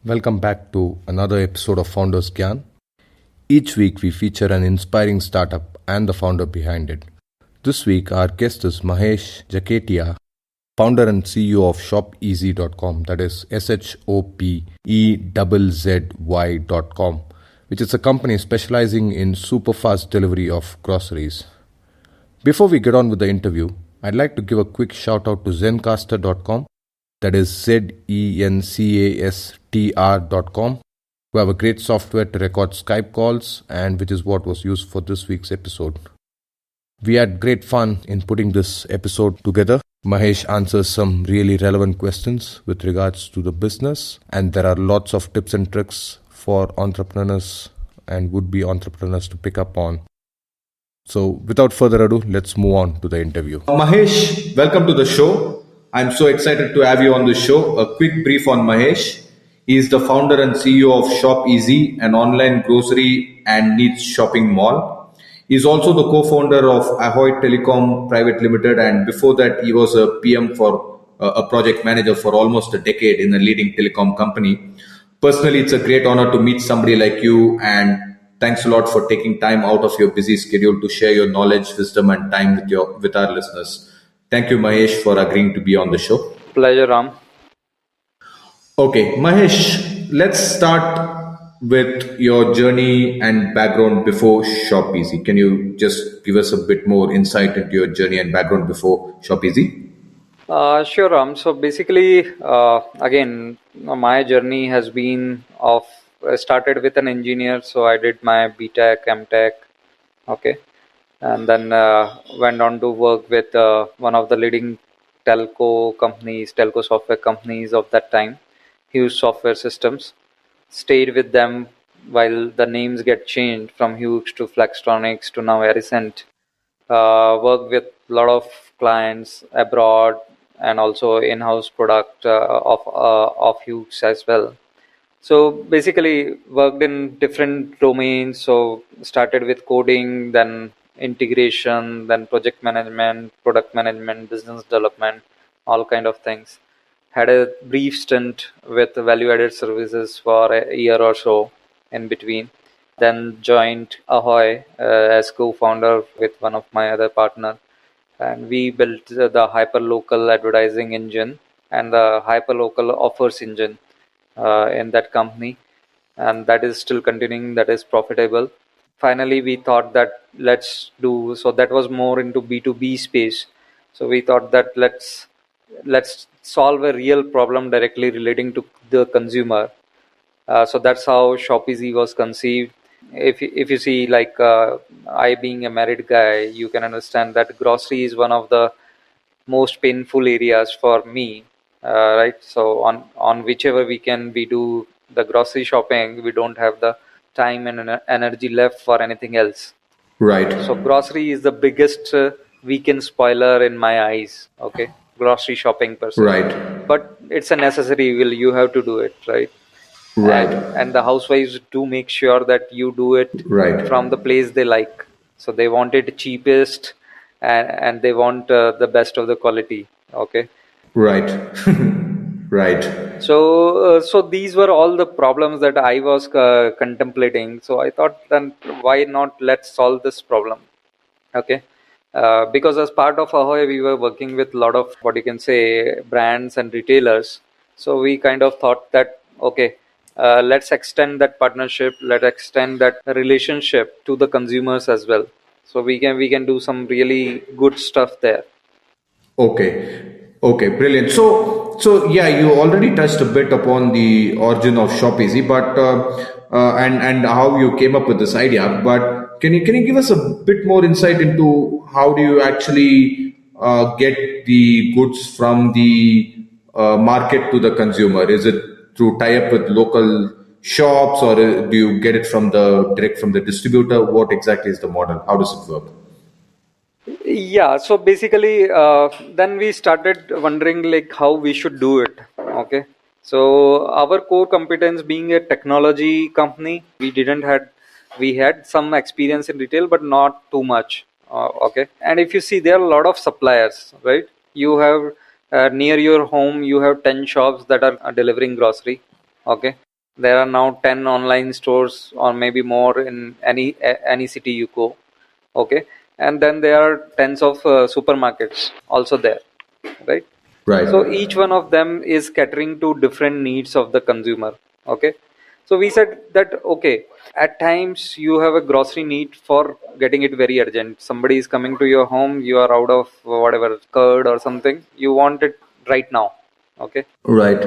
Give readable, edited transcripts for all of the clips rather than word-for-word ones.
Welcome back to another episode of FoundersGyan. Each week we feature an inspiring startup and the founder behind it. This week our guest is Mahesh Jakhetiya, founder and CEO of shopEZZY.com, that is SHOPEZZY.com, which is a company specializing in super fast delivery of groceries. Before we get on with the interview, I'd like to give a quick shout out to Zencastr.com, that is Zencastr.com, who have a great software to record Skype calls and which is what was used for this week's episode. We had great fun in putting this episode together. Mahesh answers some really relevant questions with regards to the business, and there are lots of tips and tricks for entrepreneurs and would-be entrepreneurs to pick up on. So without further ado, let's move on to the interview. Mahesh, welcome to the show. I'm so excited to have you on the show. A quick brief on Mahesh. He is the founder and CEO of shopEZZY, an online grocery and needs shopping mall. He is also the co-founder of Ahoy Telecom Private Limited, and before that he was a PM for a project manager for almost a decade in a leading telecom company. Personally, it's a great honor to meet somebody like you, and thanks a lot for taking time out of your busy schedule to share your knowledge, wisdom and time with our listeners. Thank you, Mahesh, for agreeing to be on the show. Pleasure, Ram. Okay, Mahesh, let's start with your journey and background before shopEZZY. Can you just give us a bit more insight into your journey and background before shopEZZY? Sure, Ram. So basically, again, my journey has been started with an engineer. So I did my BTech, MTech, okay, and then went on to work with one of the leading telco software companies of that time, Huge Software Systems. Stayed with them while the names get changed from Huge to Flextronics to now Arisent. Worked with a lot of clients abroad and also in-house product of Huge as well. So basically worked in different domains. So started with coding, then integration, then project management, product management, business development, all kind of things. Had a brief stint with value-added services for a year or so in between. Then joined Ahoy as co-founder with one of my other partner, and we built the hyperlocal advertising engine and the hyperlocal offers engine in that company, and that is still continuing. That is profitable. Finally, we thought that so that was more into B2B space. So we thought that let's solve a real problem directly relating to the consumer. So that's how shopEZZY was conceived. If you see, like I being a married guy, you can understand that grocery is one of the most painful areas for me, right? So on whichever weekend we do the grocery shopping, we don't have the time and energy left for anything else. Right. So grocery is the biggest weekend spoiler in my eyes. Okay, grocery shopping per se. Right. But it's a necessary evil. You have to do it, right? Right. And the housewives do make sure that you do it Right. from the place they like. So they want it cheapest, and they want the best of the quality. Okay. Right. Right. So these were all the problems that I was contemplating. So I thought, then why not let's solve this problem? Okay. Because as part of Ahoy, we were working with a lot of what you can say brands and retailers. So we kind of thought that, okay, let's extend that partnership, let's extend that relationship to the consumers as well. So we can do some really good stuff there. Okay, brilliant. So yeah, you already touched a bit upon the origin of shopEZZY, but and how you came up with this idea. But can you give us a bit more insight into how do you actually get the goods from the market to the consumer? Is it through tie-up with local shops, or do you get it direct from the distributor? What exactly is the model? How does it work? Yeah, so basically, then we started wondering like how we should do it. Okay, so our core competence being a technology company, we had some experience in retail, but not too much. Okay, and if you see, there are a lot of suppliers, right? You have near your home, you have 10 shops that are delivering grocery. Okay, There are now 10 online stores or maybe more in any city you go. Okay, and then there are tens of supermarkets also there, right? So each Right. one of them is catering to different needs of the consumer. Okay, so we said that okay, at times you have a grocery need for getting it very urgent. Somebody is coming to your home, you are out of whatever curd or something, you want it right now. Okay, Right.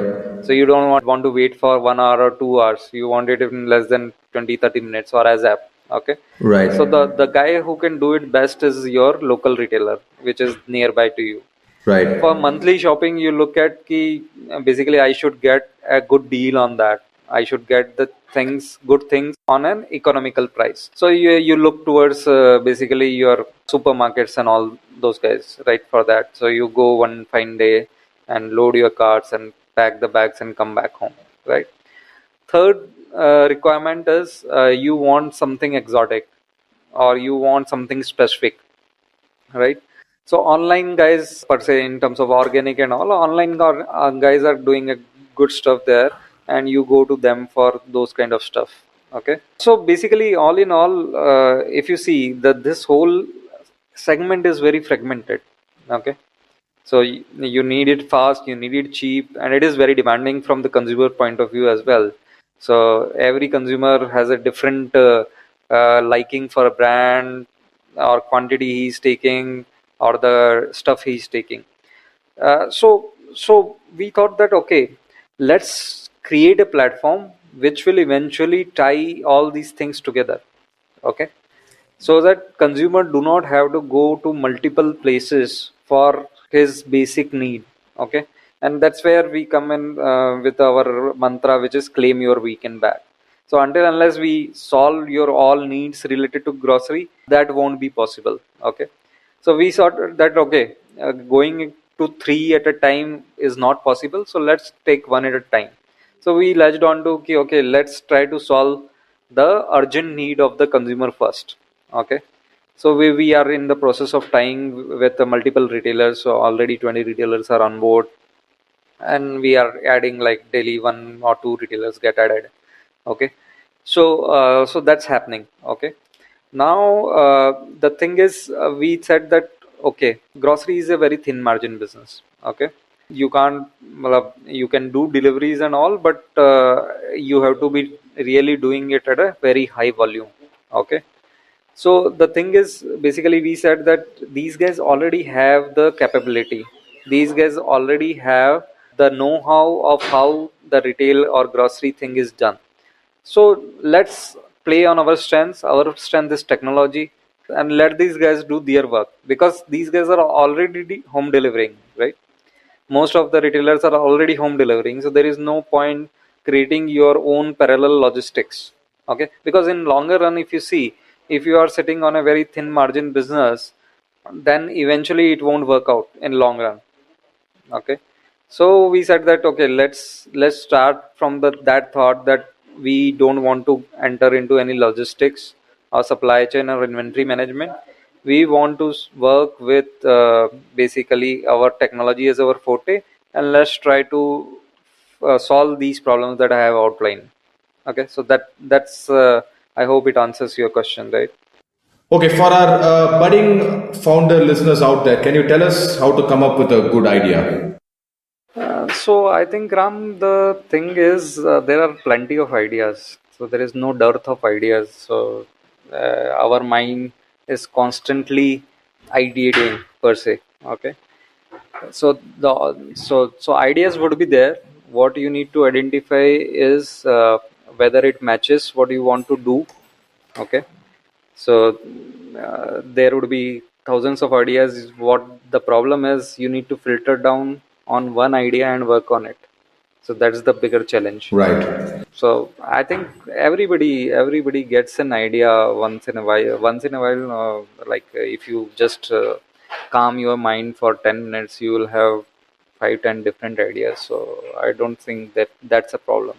so you don't want to wait for 1 hour or 2 hours, you want it in less than 20-30 minutes or as app. Okay, Right. so the guy who can do it best is your local retailer which is nearby to you. For Right. monthly shopping, you look at ki basically I should get a good deal on that. I should get the good things on an economical price. So you look towards basically your supermarkets and all those guys, right? For that, so you go one fine day and load your carts and pack the bags and come back home, right? Third requirement is you want something exotic or you want something specific, right? So online guys per se in terms of organic and all online guys are doing a good stuff there, and you go to them for those kind of stuff. Okay, so basically all in all, if you see that this whole segment is very fragmented. Okay, so you need it fast, you need it cheap, and it is very demanding from the consumer point of view as well. So every consumer has a different liking for a brand or quantity he's taking or the stuff he's taking. So we thought that okay, let's create a platform which will eventually tie all these things together. Okay, so that consumer do not have to go to multiple places for his basic need. Okay, and that's where we come in with our mantra, which is claim your weekend back. So until unless we solve your all needs related to grocery, that won't be possible. Okay, so we thought that okay, going to three at a time is not possible, so let's take one at a time. So we latched on to okay, let's try to solve the urgent need of the consumer first. Okay, so we are in the process of tying with the multiple retailers. So already 20 retailers are on board, and we are adding like daily one or two retailers get added. Okay, so that's happening. Okay, now the thing is, we said that okay, grocery is a very thin margin business. Okay, you can't you can do deliveries and all, but you have to be really doing it at a very high volume. Okay, so the thing is, basically, we said that these guys already have the capability. These guys already have the know-how of how the retail or grocery thing is done. So let's play on our strengths. Our strength is technology, and let these guys do their work because these guys are already home delivering, right? Most of the retailers are already home delivering, so there is no point creating your own parallel logistics. Okay, because in longer run, if you see, if you are sitting on a very thin margin business, then eventually it won't work out in long run. Okay, so we said that okay, let's start from that thought that we don't want to enter into any logistics or supply chain or inventory management. We want to work with basically our technology as our forte, and let's try to solve these problems that I have outlined. Okay, so that's I hope it answers your question, right? Okay, for our budding founder listeners out there, can you tell us how to come up with a good idea? So I think Ram, the thing is there are plenty of ideas. So there is no dearth of ideas. So our mind is constantly ideating per se. Okay. So ideas would be there. What you need to identify is whether it matches what you want to do. Okay. So there would be thousands of ideas. What the problem is, you need to filter down on one idea and work on it. So that's the bigger challenge. Right. So I think everybody gets an idea once in a while. Once in a while, if you just calm your mind for 10 minutes, you will have 5-10 different ideas. So I don't think that that's a problem.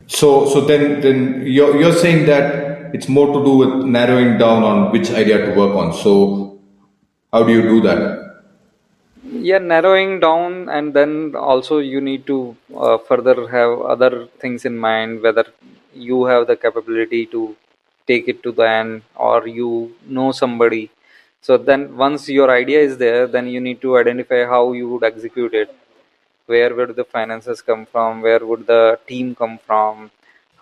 So then you're saying that it's more to do with narrowing down on which idea to work on. So how do you do that? Yeah, narrowing down, and then also you need to further have other things in mind, whether you have the capability to take it to the end, or you know somebody. So then once your idea is there, then you need to identify how you would execute it. Where would the finances come from? Where would the team come from?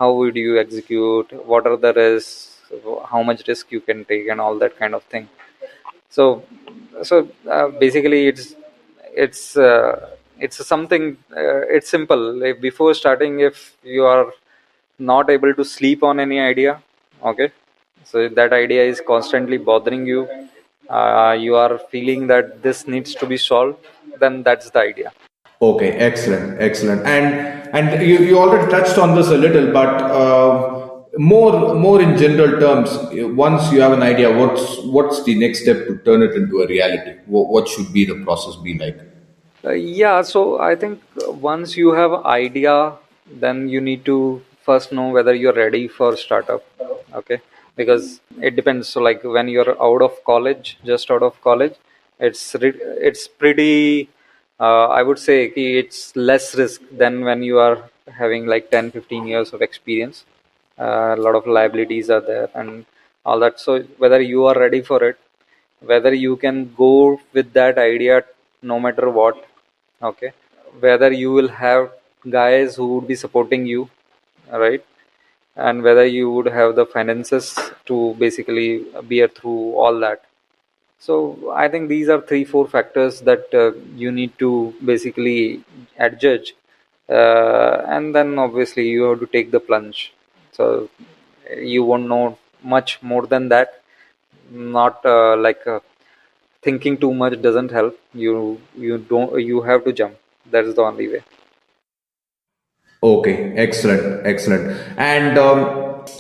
How would you execute? What are the risks? How much risk you can take, and all that kind of thing. So basically it's something, it's simple. Like before starting, if you are not able to sleep on any idea, okay, so that idea is constantly bothering you, you are feeling that this needs to be solved, then that's the idea. Okay, excellent, excellent. And you already touched on this a little, but more in general terms. Once you have an idea, what's the next step to turn it into a reality? What should be the process be like? Yeah, so I think once you have idea, then you need to first know whether you're ready for startup. Okay, because it depends. So like when you're out of college, just out of college, it's pretty. I would say it's less risk than when you are having like 10, 15 years of experience. A lot of liabilities are there and all that. So whether you are ready for it, whether you can go with that idea no matter what, okay, whether you will have guys who would be supporting you, right, and whether you would have the finances to basically bear through all that. So I think these are 3 4 factors that you need to basically adjudge, and then obviously you have to take the plunge. So you won't know much more than that. Not thinking too much doesn't help. You have to jump. That's the only way. Okay, excellent, excellent. And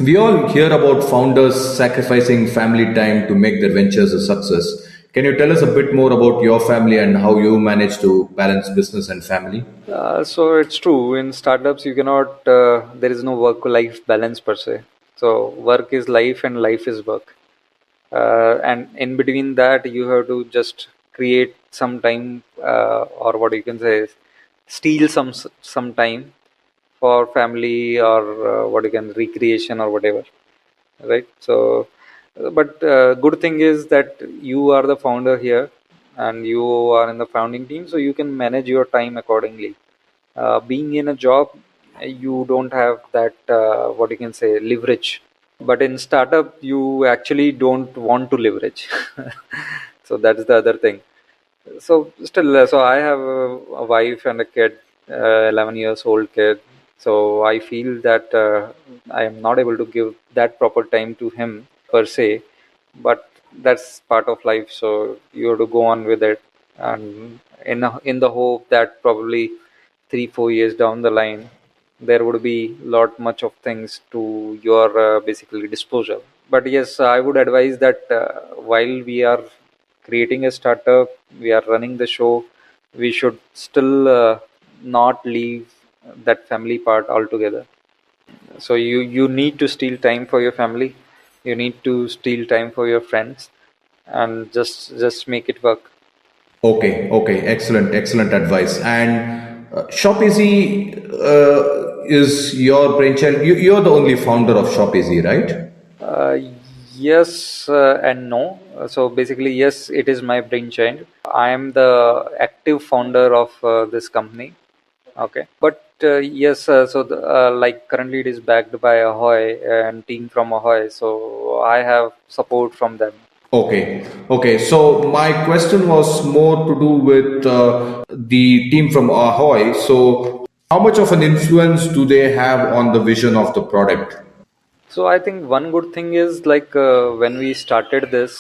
we all hear about founders sacrificing family time to make their ventures a success. Can you tell us a bit more about your family and how you manage to balance business and family? So it's true. In startups, you cannot. There is no work-life balance per se. So work is life, and life is work. And in between that, you have to just create some time, or what you can say is steal some time for family, or what you can recreation or whatever, right? So, but good thing is that you are the founder here, and you are in the founding team, so you can manage your time accordingly. Being in a job, you don't have that what you can say leverage, but in startup you actually don't want to leverage. So that's the other thing. So still, so I have a wife and a kid, 11 years old kid. So I feel that I am not able to give that proper time to him per se, but that's part of life, so you have to go on with it. And in the hope that probably 3 4 years down the line, there would be lot much of things to your basically disposal. But yes, I would advise that while we are creating a startup, we are running the show, we should still not leave that family part altogether. So you need to steal time for your family, you need to steal time for your friends, and just make it work. Okay, okay, excellent, excellent advice. And ShopEZZY is your brainchild. You're the only founder of ShopEZZY, right? Uh, yes and no. So basically, yes, it is my brainchild. I am the active founder of this company. Okay, but yes, like currently it is backed by Ahoy and team from Ahoy. So I have support from them. Okay, okay. So my question was more to do with the team from Ahoy. So how much of an influence do they have on the vision of the product? So I think one good thing is like when we started this,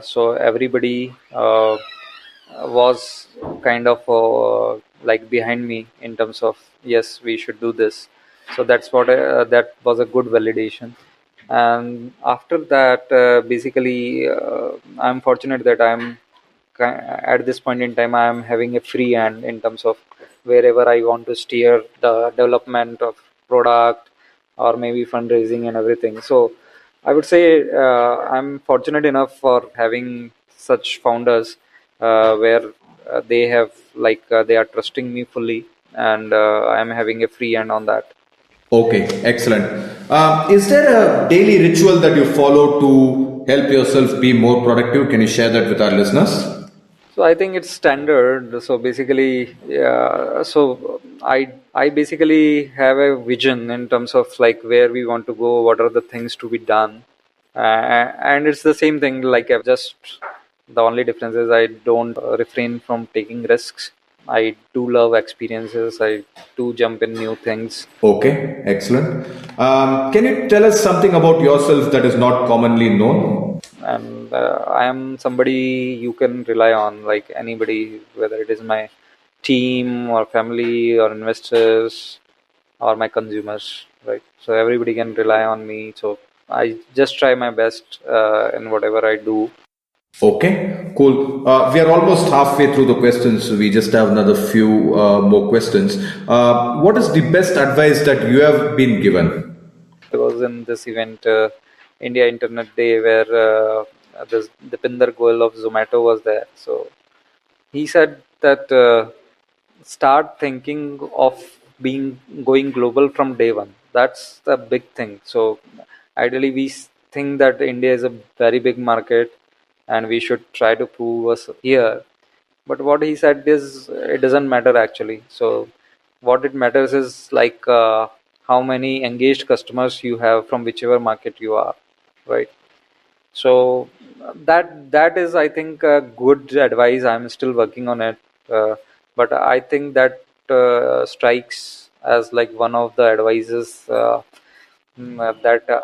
so everybody was kind of like behind me in terms of yes, we should do this. So that's what that was a good validation. And after that, basically, I'm fortunate that at this point in time I am having a free hand in terms of wherever I want to steer the development of product, or maybe fundraising and everything. So I would say I'm fortunate enough for having such founders, where they have they are trusting me fully, and I am having a free hand on that. Okay, excellent. Is there a daily ritual that you follow to help yourself be more productive? Can you share that with our listeners? So I think it's standard. So basically, yeah. So I basically have a vision in terms of like where we want to go, what are the things to be done, and it's the same thing. Like I've just the only difference is I don't refrain from taking risks. I do love experiences. I do jump in new things. Okay, excellent. Can you tell us something about yourself that is not commonly known? And I am somebody you can rely on, like anybody, whether it is my team or family or investors or my consumers, right? So everybody can rely on me. So I just try my best in whatever I do. Okay, cool. We are almost halfway through the questions. We just have another few more questions. What is the best advice that you have been given? I was in this event, India Internet Day, where this Dipinder Goyal of Zomato was there. So he said that start thinking of being going global from day one. That's the big thing. So ideally, we think that India is a very big market, and we should try to prove us here. But what he said is it doesn't matter actually. So what it matters is like how many engaged customers you have from whichever market you are, right? So that is, I think, good advice. I'm still working on it, but I think that strikes as like one of the advices that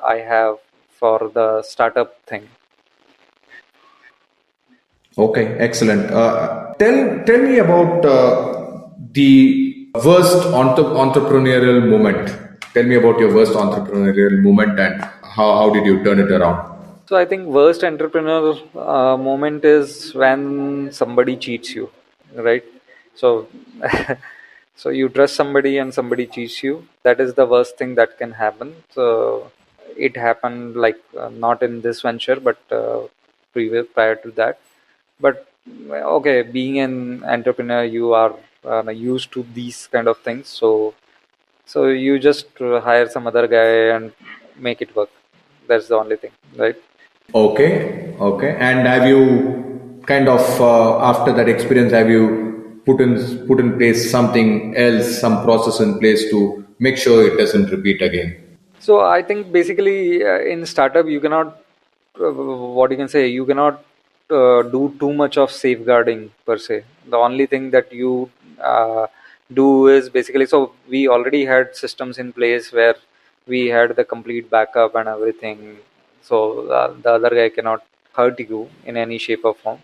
I have for the startup thing. Okay, excellent. Tell me about the worst entrepreneurial moment. Tell me about your worst entrepreneurial moment and how did you turn it around? So I think worst entrepreneur moment is when somebody cheats you, right? So so you trust somebody and somebody cheats you. That is the worst thing that can happen. So it happened like not in this venture, but prior to that. But okay, being an entrepreneur, you are used to these kind of things. So you just hire some other guy and make it work. That's the only thing, right? Okay, okay. And have you kind of after that experience, have you put in place something else, some process in place to make sure it doesn't repeat again? So I think basically in startup you cannot what you can say, you cannot do too much of safeguarding per se. The only thing that you do is basically, so we already had systems in place where we had the complete backup and everything. So the other guy cannot hurt you in any shape or form.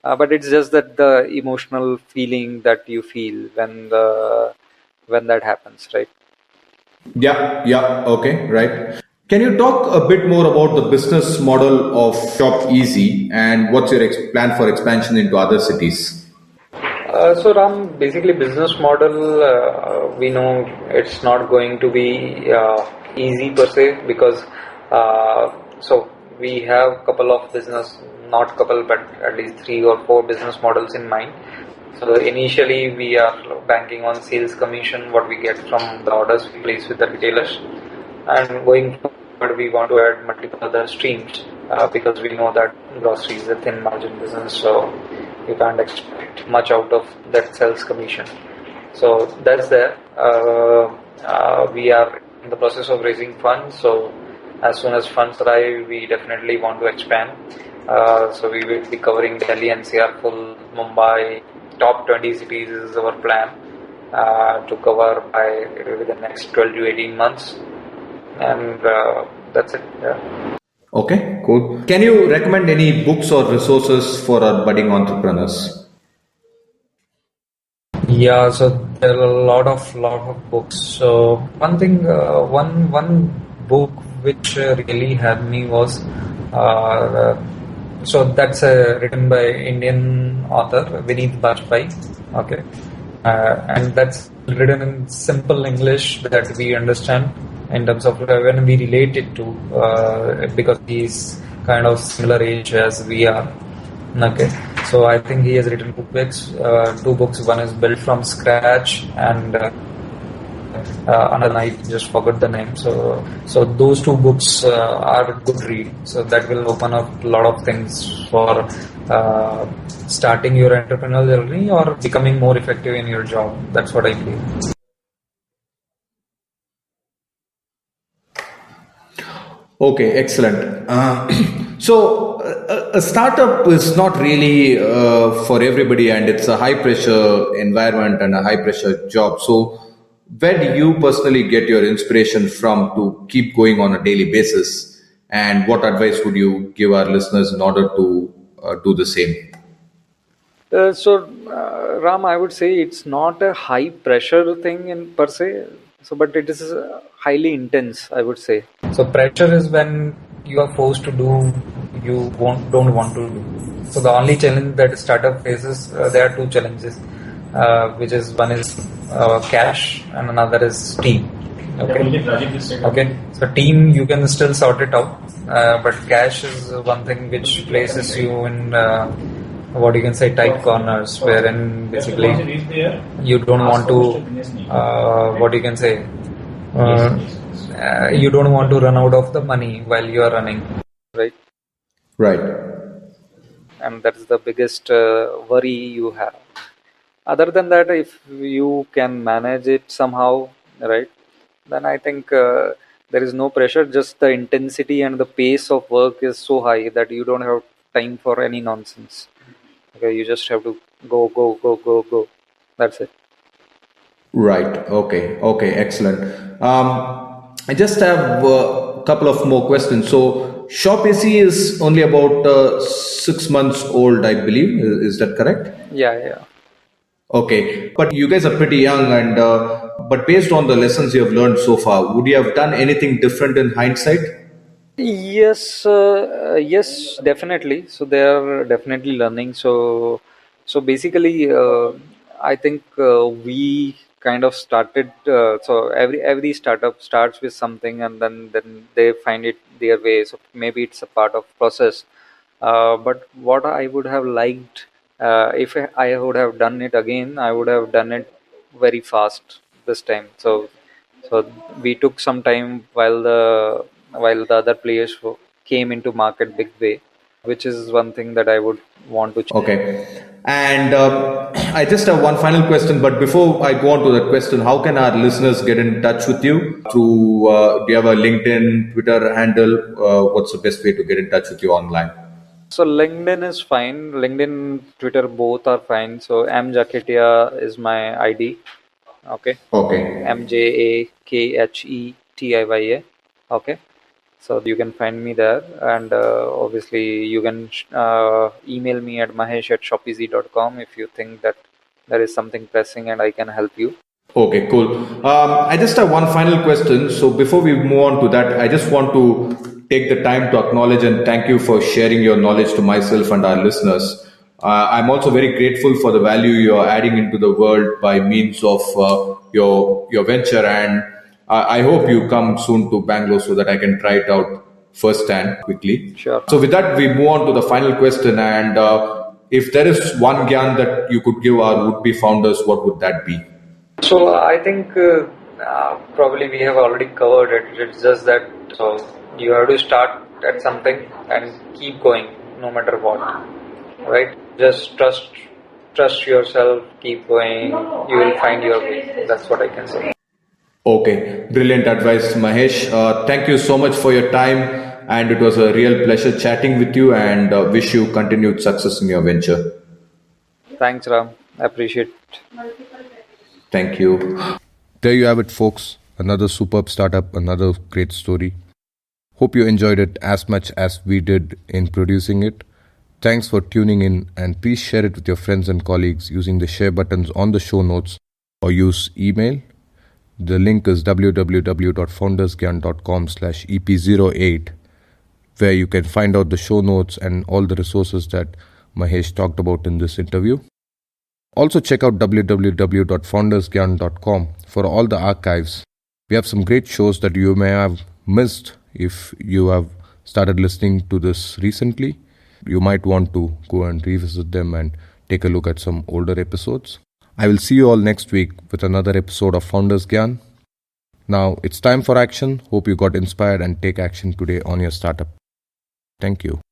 But it's just that the emotional feeling that you feel when that happens, right? Yeah, yeah, okay, right. Can you talk a bit more about the business model of shopEZZY and what's your plan for expansion into other cities? So Ram, basically business model, we know it's not going to be easy per se, because so we have couple of business, not couple, but at least 3 or 4 business models in mind. So initially we are banking on sales commission, what we get from the orders we place with the retailers, and going forward we want to add multiple other streams because we know that grocery is a thin margin business, so you can't expect much out of that sales commission. So that's there. We are in the process of raising funds, so as soon as funds arrive, we definitely want to expand. So we will be covering Delhi NCR full, Mumbai, top 20 cities is our plan to cover by within the next 12 to 18 months, and that's it. Yeah. Okay, cool. Can you recommend any books or resources for our budding entrepreneurs? Yeah, so there are a lot of books. So one thing, one book which really had me was so that's written by Indian author Vineet Bajpayee. Okay, and that's written in simple English that we understand in terms of when we relate it to because he's kind of similar age as we are. Okay. So I think he has written two books. One is Built from Scratch, and another I just forgot the name. So those two books are a good read. So that will open up a lot of things for starting your entrepreneurial journey or becoming more effective in your job. That's what I believe. Okay, excellent. So a startup is not really for everybody, and it's a high pressure environment and a high pressure job. So where do you personally get your inspiration from to keep going on a daily basis? And what advice would you give our listeners in order to do the same? Ram, I would say it's not a high pressure thing in per se. So, but it is highly intense, I would say. So, pressure is when you are forced to do don't want to do. So, the only challenge that startup faces, there are two challenges, which is one is cash and another is team. Okay. So, team you can still sort it out, but cash is one thing which places you in. What you can say tight corners wherein basically you don't want to what you can say you don't want to run out of the money while you are running, Right. and that's the biggest worry you have. Other than that, if you can manage it somehow, right, then I think there is no pressure, just the intensity and the pace of work is so high that you don't have time for any nonsense. Okay, you just have to go. That's it. Right. Okay. Okay. Excellent. I just have a couple of more questions. So, shopEZZY is only about 6 months old, I believe. Is that correct? Yeah. Okay. But you guys are pretty young, and but based on the lessons you have learned so far, would you have done anything different in hindsight? Yes, definitely. So they are definitely learning. So basically, I think we kind of started. So every startup starts with something, and then they find it their way. So maybe it's a part of process. But what I would have liked, if I would have done it again, I would have done it very fast this time. So we took some time while the other players came into market big way, which is one thing that I would want to change. Okay. And I just have one final question. But before I go on to that question, how can our listeners get in touch with you? Through do you have a LinkedIn, Twitter handle? What's the best way to get in touch with you online? So LinkedIn is fine. LinkedIn, Twitter, both are fine. So M Jakhetiya is my ID. Okay. Okay. MJAKHETIYA. Okay. So you can find me there, and obviously you can email me at mahesh@shopEZZY.com if you think that there is something pressing and I can help you. Okay, cool. I just have one final question. So before we move on to that, I just want to take the time to acknowledge and thank you for sharing your knowledge to myself and our listeners. I'm also very grateful for the value you are adding into the world by means of your venture, and I hope you come soon to Bangalore so that I can try it out firsthand quickly. Sure. So with that, we move on to the final question, and if there is one gyan that you could give our would-be founders, what would that be? So I think probably we have already covered it. It's just that so you have to start at something and keep going no matter what, right? Just trust yourself, keep going. You will find your way. That's what I can say. Okay, brilliant advice, Mahesh. Thank you so much for your time, and it was a real pleasure chatting with you. And wish you continued success in your venture. Thanks, Ram. I appreciate it. Thank you. There you have it, folks. Another superb startup, another great story. Hope you enjoyed it as much as we did in producing it. Thanks for tuning in, and please share it with your friends and colleagues using the share buttons on the show notes or use email. The link is www.foundersgyan.com/EP08, where you can find out the show notes and all the resources that Mahesh talked about in this interview. Also check out www.foundersgyan.com for all the archives. We have some great shows that you may have missed if you have started listening to this recently. you might want to go and revisit them and take a look at some older episodes. I will see you all next week with another episode of Founders Gyan. Now it's time for action. Hope you got inspired and take action today on your startup. Thank you.